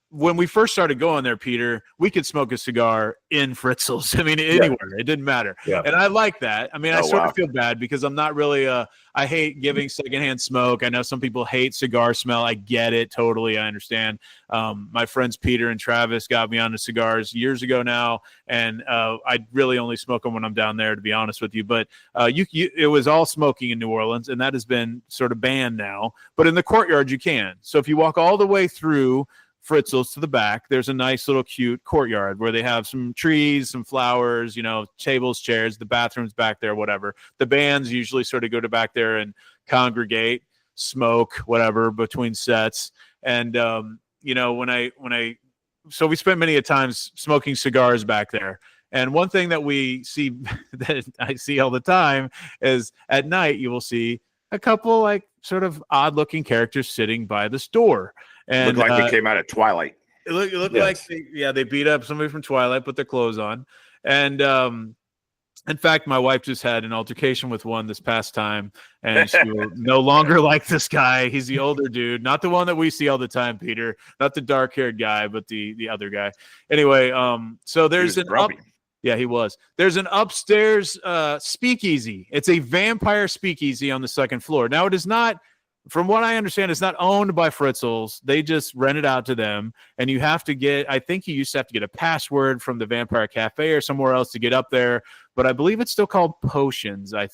when we first started going there, Peter, we could smoke a cigar in Fritzel's. I mean, anywhere. It didn't matter. Yeah. And I like that. I mean, I sort of feel bad because I'm not really I hate giving secondhand smoke. I know some people hate cigar smell. I get it. Totally. I understand. My friends Peter and Travis got me onto cigars years ago now. And I really only smoke them when I'm down there, to be honest with you. But it was all smoking in New Orleans, and that has been sort of banned now. But in the courtyard, you can. So if you walk all the way through Fritzel's to the back, there's a nice little cute courtyard where they have some trees, some flowers, tables, chairs, the bathrooms back there, whatever. The bands usually sort of go to back there and congregate, smoke, whatever, between sets. And, so we spent many a times smoking cigars back there. And one thing that we see, that I see all the time, is at night you will see a couple like sort of odd looking characters sitting by the store. And looked like they came out of Twilight. It looked like they beat up somebody from Twilight, put their clothes on. And in fact, my wife just had an altercation with one this past time, and she will no longer like this guy. He's the older dude, not the one that we see all the time, Peter, not the dark-haired guy, but the other guy. Anyway, so there's he was. There's an upstairs speakeasy. It's a vampire speakeasy on the second floor. Now, it is not, from what I understand, it's not owned by Fritzel's. They just rent it out to them. And you have to I think you used to have to get a password from the Vampire Cafe or somewhere else to get up there. But I believe it's still called Potions, I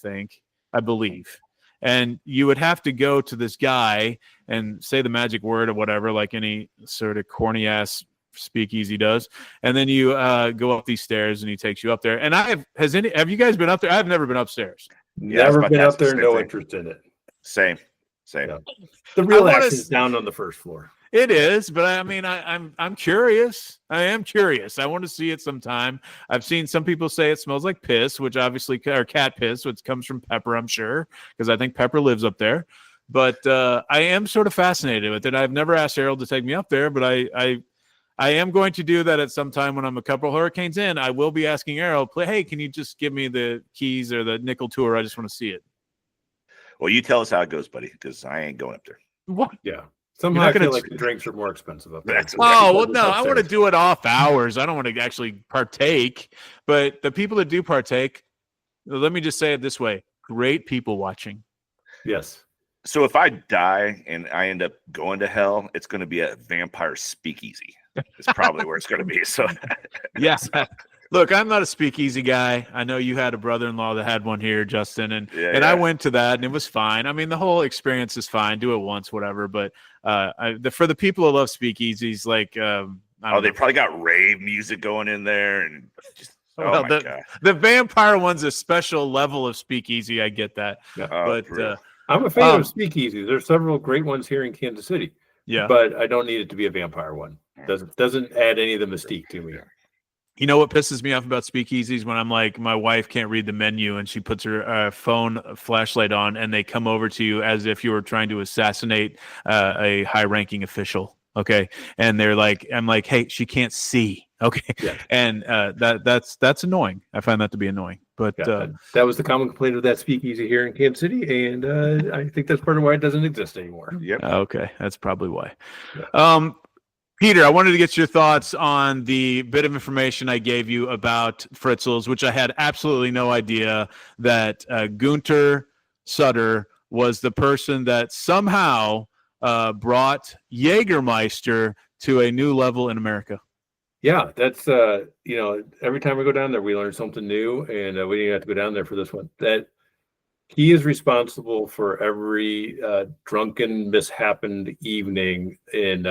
believe. And you would have to go to this guy and say the magic word or whatever, like any sort of corny ass speakeasy does. And then you go up these stairs and he takes you up there. And have you guys been up there? I've never been upstairs. Never been up there. No interest in it. Same. Yeah. The real action is down on the first floor. It is, but I mean, I'm curious. I am curious. I want to see it sometime. I've seen some people say it smells like piss, which obviously, or cat piss, which comes from Pepper, I'm sure, because I think Pepper lives up there. But I am sort of fascinated with it. I've never asked Harold to take me up there, but I am going to do that at some time when I'm a couple of hurricanes in. I will be asking Harold, hey, can you just give me the keys or the nickel tour? I just want to see it. Well, you tell us how it goes, buddy, because I ain't going up there. What? Yeah. Somehow I feel like the drinks are more expensive up there. Oh, well, no, I want to do it off hours. I don't want to actually partake. But the people that do partake, let me just say it this way. Great people watching. Yes. So if I die and I end up going to hell, it's going to be a vampire speakeasy. It's probably where it's going to be. So, yes. Look, I'm not a speakeasy guy. I know you had a brother-in-law that had one here, Justin, and I went to that, and it was fine. I mean, the whole experience is fine. Do it once, whatever. But for the people who love speakeasies, like they probably got rave music going in there, and just my God. The vampire one's a special level of speakeasy. I get that, but I'm a fan of speakeasies. There's several great ones here in Kansas City. Yeah, but I don't need it to be a vampire one. Doesn't add any of the mystique to me. You know what pisses me off about speakeasies? When I'm like, my wife can't read the menu and she puts her phone flashlight on and they come over to you as if you were trying to assassinate a high-ranking official. Okay. And they're like, I'm like, hey, she can't see. Okay. Yeah. And that's annoying. I find that to be annoying. But that was the common complaint of that speakeasy here in Kansas City, and I think that's part of why it doesn't exist anymore. Yep. Okay, that's probably why. Yeah. Peter, I wanted to get your thoughts on the bit of information I gave you about Fritzel's, which I had absolutely no idea that Gunter Sutter was the person that somehow brought Jägermeister to a new level in America. Yeah, that's every time we go down there, we learn something new, and we didn't have to go down there for this one. That he is responsible for every drunken, mishappened evening in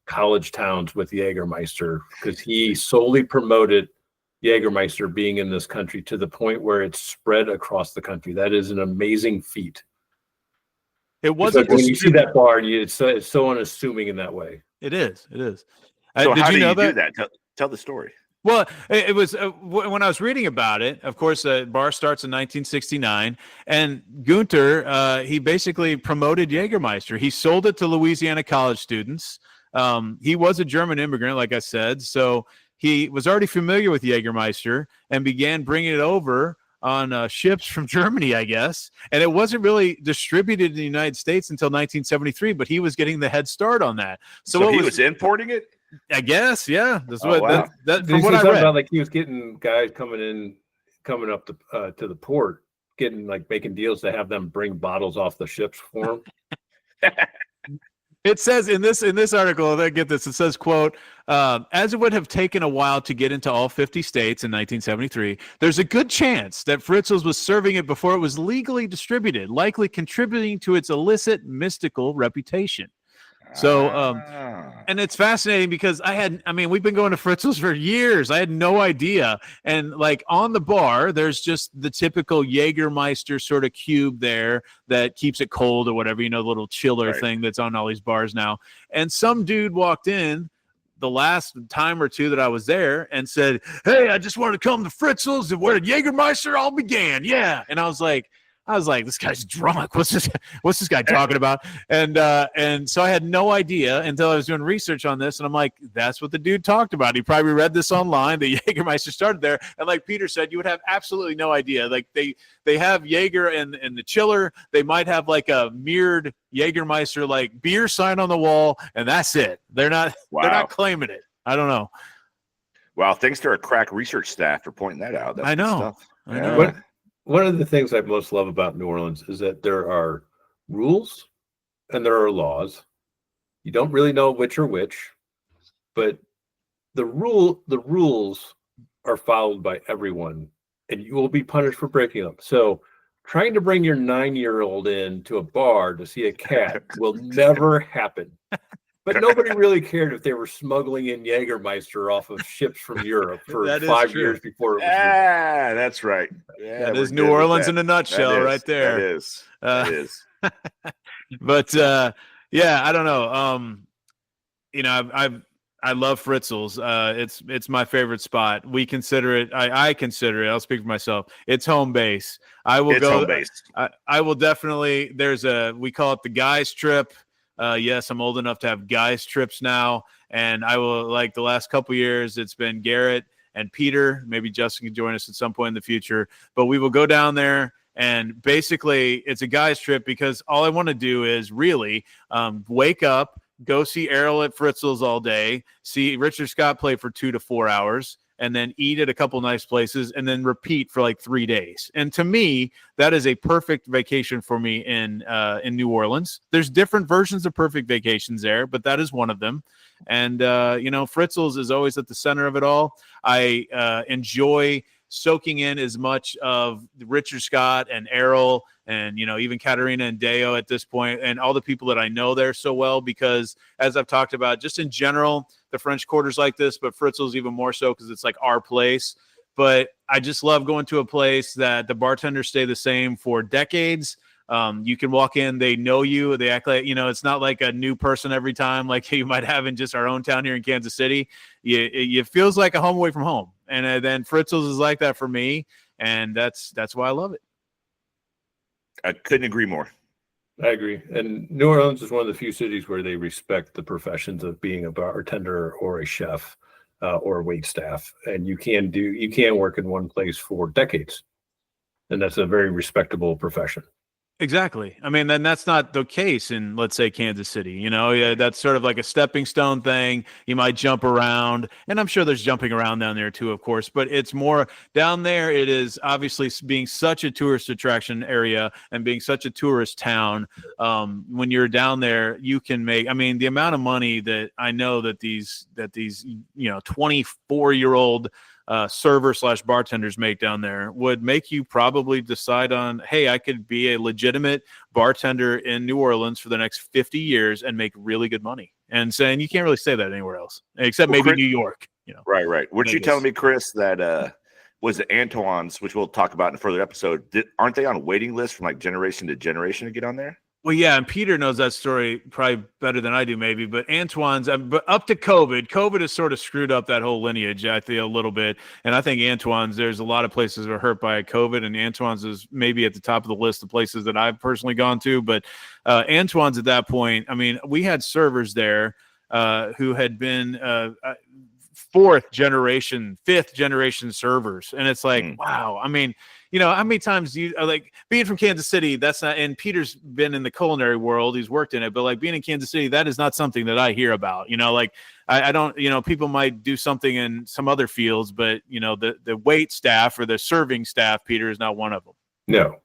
college towns with Jägermeister, because he solely promoted Jägermeister being in this country to the point where it's spread across the country. That is an amazing feat. It wasn't when you see that bar, it's so unassuming in that way. It is. It is. So did how you do know you that? do that? Tell the story. Well, it was when I was reading about it. Of course, the bar starts in 1969, and Gunter he basically promoted Jägermeister. He sold it to Louisiana college students. He was a German immigrant, like I said, so he was already familiar with Jägermeister and began bringing it over on ships from Germany, I guess. And it wasn't really distributed in the United States until 1973, but he was getting the head start on that. So he was importing it? I guess, yeah. That's Oh, wow. that from what I read. About, like, he was getting guys coming up to the port, making deals to have them bring bottles off the ships for him. It says in this article, get this, it says, quote, as it would have taken a while to get into all 50 states in 1973, there's a good chance that Fritzel's was serving it before it was legally distributed, likely contributing to its illicit mystical reputation. So, and it's fascinating because we've been going to Fritzel's for years. I had no idea. And like on the bar, there's just the typical Jägermeister sort of cube there that keeps it cold or whatever, the little chiller thing that's on all these bars now. And some dude walked in the last time or two that I was there and said, "Hey, I just wanted to come to Fritzel's and where Jägermeister all began." Yeah. And I was like, this guy's drunk. What's this guy talking about? And so I had no idea until I was doing research on this. And I'm like, that's what the dude talked about. He probably read this online. The Jägermeister started there. And like Peter said, you would have absolutely no idea. Like they have Jaeger and the chiller. They might have like a mirrored Jägermeister like beer sign on the wall, and that's it. They're not claiming it. I don't know. Wow, thanks to our crack research staff for pointing that out. That's I know. good stuff. I know. One of the things I most love about New Orleans is that there are rules and there are laws. You don't really know which are which, but the rules are followed by everyone, and you will be punished for breaking them. So trying to bring your 9-year-old in to a bar to see a cat will never happen. But nobody really cared if they were smuggling in Jägermeister off of ships from Europe for 5 years before it was. Yeah, that's right. Yeah, that is New Orleans in a nutshell, right there. That is. But yeah, I don't know. I love Fritzel's. It's my favorite spot. We consider it. I consider it. I'll speak for myself. It's home base. It's home base. I will definitely. We call it the guys trip. Yes, I'm old enough to have guys trips now, and I will, like the last couple years, it's been Garrett and Peter. Maybe Justin can join us at some point in the future, but we will go down there, and basically it's a guys trip because all I want to do is really wake up, go see Errol at Fritzel's all day, see Richard Scott play for 2 to 4 hours, and then eat at a couple nice places, and then repeat for like 3 days. And to me, that is a perfect vacation for me in New Orleans. There's different versions of perfect vacations there, but that is one of them. And, Fritzel's is always at the center of it all. I enjoy soaking in as much of Richard Scott and Errol and, even Katarina and Deo at this point, and all the people that I know there so well, because as I've talked about, just in general, the French Quarter's like this, but Fritzel's even more so because it's like our place. But I just love going to a place that the bartenders stay the same for decades. You can walk in, they know you, they act like, it's not like a new person every time like you might have in just our own town here in Kansas City. It feels like a home away from home. And then Fritzel's is like that for me. And that's why I love it. I couldn't agree more. I agree. And New Orleans is one of the few cities where they respect the professions of being a bartender or a chef or a wait staff. And you can work in one place for decades. and that's a very respectable profession. Exactly. I mean, then that's not the case in, let's say, Kansas City. Yeah, that's sort of like a stepping stone thing. You might jump around, and I'm sure there's jumping around down there too, of course. But it's more down there. It is obviously being such a tourist attraction area and being such a tourist town. When you're down there, you can make. I mean, the amount of money that I know that these 24-year-old server / bartenders make down there would make you probably decide on, hey, I could be a legitimate bartender in New Orleans for the next 50 years and make really good money. And saying you can't really say that anywhere else except maybe New York. Right. Weren't you telling me, Chris, that was it Antoine's, which we'll talk about in a further episode? Aren't they on a waiting list from like generation to generation to get on there? Well, yeah, and Peter knows that story probably better than I do, maybe. But Antoine's, but up to COVID has sort of screwed up that whole lineage, I feel, a little bit. And I think Antoine's, there's a lot of places that are hurt by COVID, and Antoine's is maybe at the top of the list of places that I've personally gone to. But Antoine's at that point, I mean, we had servers there who had been fifth generation servers, and it's like, wow. I mean, how many times you like being from Kansas City? That's not, and Peter's been in the culinary world, he's worked in it, but like being in Kansas City, that is not something that I hear about. Like I don't, people might do something in some other fields, but the wait staff or the serving staff, Peter, is not one of them. No,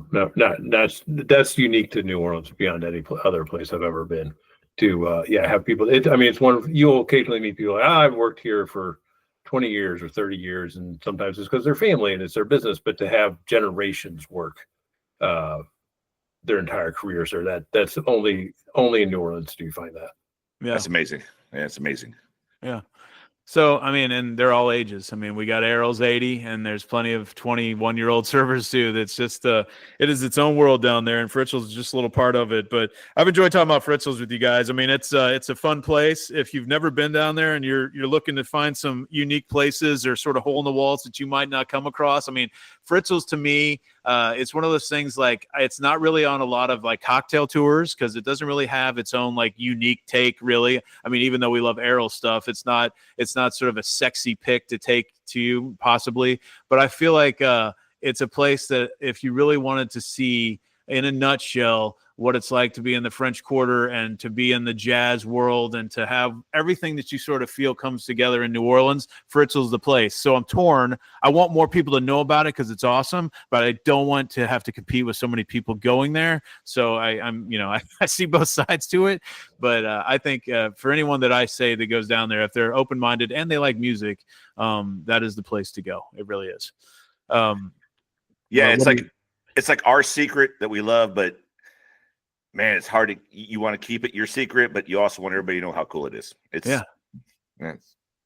that's unique to New Orleans beyond any other place I've ever been. To have people. It's you'll occasionally meet people like, I've worked here for 20 years or 30 years, and sometimes it's because they're family and it's their business. But to have generations work their entire careers, or that's only in New Orleans do you find that. Yeah, that's amazing. Yeah, it's amazing. Yeah. So, I mean, and they're all ages. I mean, we got Errol's 80, and there's plenty of 21-year-old servers too. That's just it is its own world down there, and Fritzel's just a little part of it. But I've enjoyed talking about Fritzel's with you guys. I mean, it's a fun place. If you've never been down there and you're looking to find some unique places or sort of hole in the walls that you might not come across, I mean, Fritzel's to me, it's one of those things, like, it's not really on a lot of like cocktail tours because it doesn't really have its own like unique take, really. I mean, even though we love Errol stuff, it's not sort of a sexy pick to take to you possibly, but I feel like it's a place that if you really wanted to see in a nutshell what it's like to be in the French Quarter and to be in the jazz world and to have everything that you sort of feel comes together in New Orleans, Fritzel's the place. So I'm torn. I want more people to know about it because it's awesome, but I don't want to have to compete with so many people going there. So I see both sides to it, but I think for anyone that I say that goes down there, if they're open-minded and they like music, that is the place to go. It really is. It's like our secret that we love, but man, it's hard you want to keep it your secret, but you also want everybody to know how cool it is.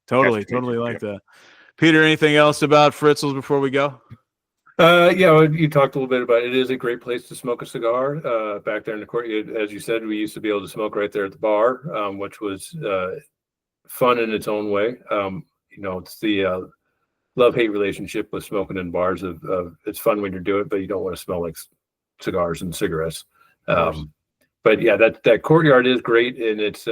Totally like that. Peter, anything else about Fritzel's before we go? You talked a little bit about it. It is a great place to smoke a cigar back there in the court. As you said, we used to be able to smoke right there at the bar, which was fun in its own way. It's the love-hate relationship with smoking in bars. Of it's fun when you do it, but you don't want to smell like cigars and cigarettes. But yeah, that courtyard is great, and it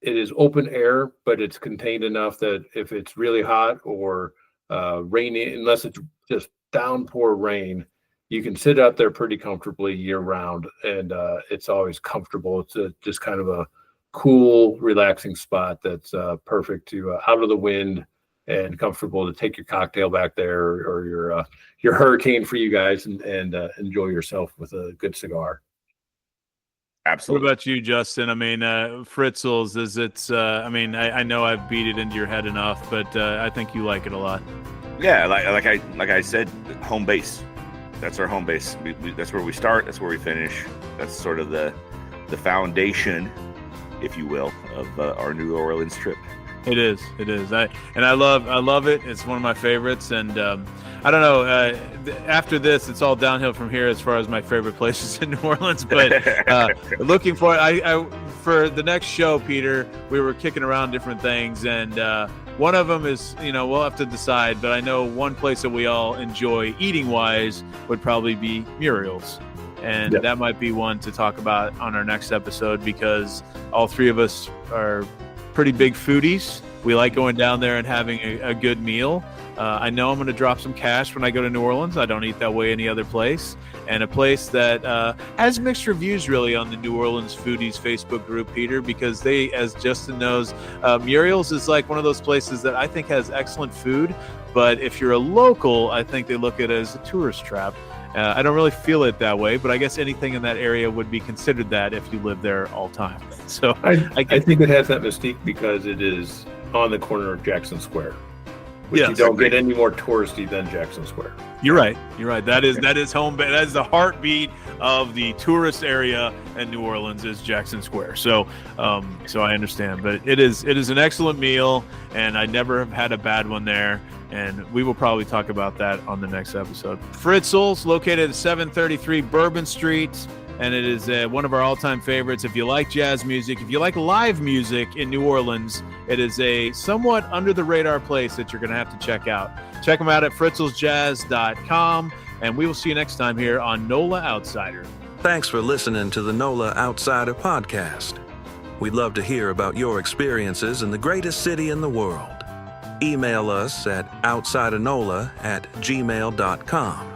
is open air, but it's contained enough that if it's really hot or rainy, unless it's just downpour rain, you can sit out there pretty comfortably year round, and it's always comfortable. It's just kind of a cool, relaxing spot that's perfect to out of the wind and comfortable to take your cocktail back there or your hurricane for you guys and enjoy yourself with a good cigar. Absolutely. What about you, Justin? I mean, Fritzel's, is it, I know I've beat it into your head enough, but I think you like it a lot. Yeah, like I said, home base. That's our home base. That's where we start. That's where we finish. That's sort of the foundation, if you will, of our New Orleans trip. It is. I love it. It's one of my favorites. And I don't know, after this, it's all downhill from here as far as my favorite places in New Orleans. But looking for it, for the next show, Peter, we were kicking around different things. And one of them is, we'll have to decide. But I know one place that we all enjoy eating-wise would probably be Muriel's. And that might be one to talk about on our next episode because all three of us are pretty big foodies. We like going down there and having a good meal. I know I'm going to drop some cash when I go to New Orleans. I don't eat that way any other place. And a place that has mixed reviews really on the New Orleans Foodies Facebook group, Peter, because they, as Justin knows, Muriel's is like one of those places that I think has excellent food. But if you're a local, I think they look at it as a tourist trap. I don't really feel it that way, but I guess anything in that area would be considered that if you live there all time. So I think it has that mystique because it is on the corner of Jackson Square, which you don't get any more touristy than Jackson Square. You're right. That is home. That is the heartbeat of the tourist area in New Orleans is Jackson Square. So I understand, but it is an excellent meal, and I never have had a bad one there. And we will probably talk about that on the next episode. Fritzel's located at 733 Bourbon Street, and it is one of our all-time favorites. If you like jazz music, if you like live music in New Orleans, it is a somewhat under-the-radar place that you're going to have to check out. Check them out at fritzelsjazz.com, and we will see you next time here on NOLA Outsider. Thanks for listening to the NOLA Outsider podcast. We'd love to hear about your experiences in the greatest city in the world. Email us at outsidernola@gmail.com.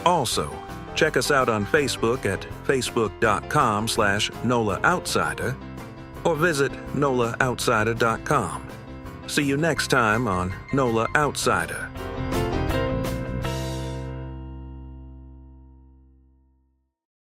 Also, check us out on Facebook at facebook.com/NOLA Outsider or visit NOLAoutsider.com. See you next time on NOLA Outsider.